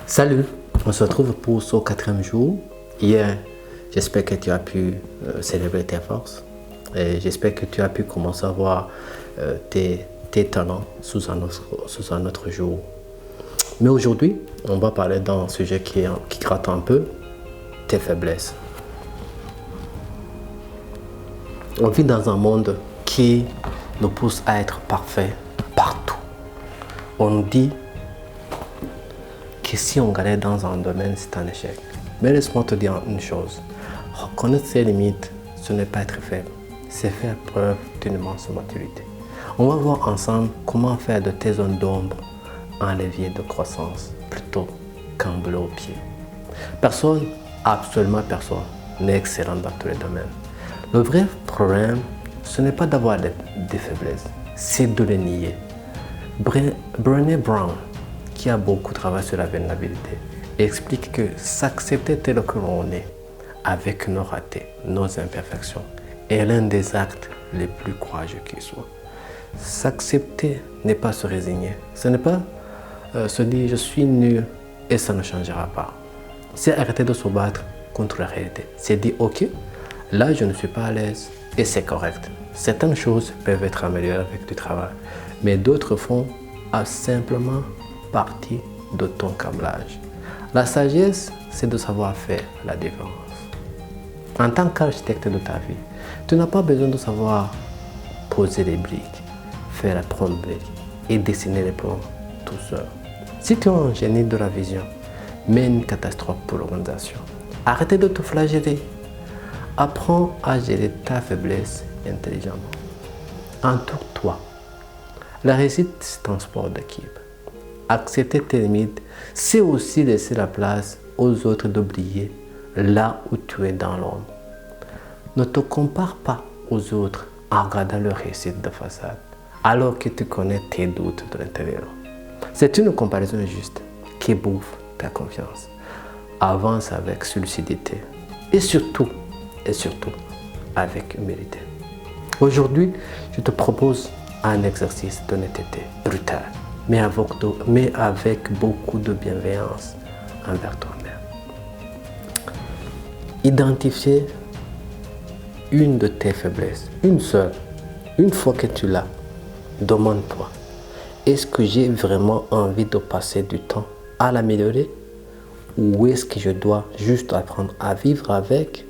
Salut, on se retrouve pour ce 4e jour. Hier, j'espère que tu as pu célébrer tes forces et j'espère que tu as pu commencer à voir tes talents sous un autre jour. Mais aujourd'hui, on va parler d'un sujet qui gratte un peu, tes faiblesses. On vit dans un monde qui nous pousse à être parfait partout. On nous dit que si on galère dans un domaine, c'est un échec. Mais laisse-moi te dire une chose. Reconnaître ses limites, ce n'est pas être faible. C'est faire preuve d'une immense maturité. On va voir ensemble comment faire de tes zones d'ombre un levier de croissance plutôt qu'un boulot au pied. Personne, absolument personne, n'est excellent dans tous les domaines. Le vrai problème, ce n'est pas d'avoir des faiblesses, c'est de les nier. Brené Brown, qui a beaucoup travaillé sur la vulnérabilité, explique que s'accepter tel que l'on est, avec nos ratés, nos imperfections, est l'un des actes les plus courageux qui soit. S'accepter n'est pas se résigner, ce n'est pas se dire je suis nul et ça ne changera pas. C'est arrêter de se battre contre la réalité. C'est dire ok, là je ne suis pas à l'aise et c'est correct. Certaines choses peuvent être améliorées avec du travail, mais d'autres font simplement partie de ton câblage. La sagesse, c'est de savoir faire la différence. En tant qu'architecte de ta vie, tu n'as pas besoin de savoir poser les briques, faire la plomberie et dessiner les plans tout seul. Si tu es un génie de la vision, mais une catastrophe pour l'organisation, arrêtez de te flageller. Apprends à gérer ta faiblesse intelligemment. Entoure-toi. La réussite, c'est un sport d'équipe. Accepter tes limites, c'est aussi laisser la place aux autres de briller là où tu es dans l'ombre. Ne te compare pas aux autres en regardant leur réussite de façade, alors que tu connais tes doutes de l'intérieur. C'est une comparaison juste qui bouffe ta confiance. Avance avec lucidité et surtout avec humilité. Aujourd'hui, je te propose un exercice d'honnêteté brutal, mais avec beaucoup de bienveillance envers toi-même. Identifier une de tes faiblesses, une seule. Une fois que tu l'as, demande-toi, est-ce que j'ai vraiment envie de passer du temps à l'améliorer ou est-ce que je dois juste apprendre à vivre avec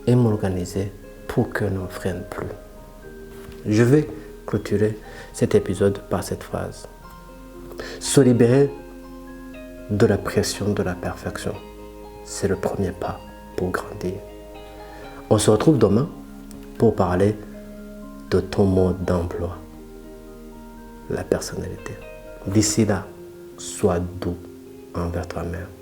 et m'organiser pour qu'elle ne me freine plus? Je vais clôturer cet épisode par cette phrase. Se libérer de la pression de la perfection, c'est le premier pas pour grandir. On se retrouve demain pour parler de ton mode d'emploi, la personnalité. D'ici là, sois doux envers toi-même.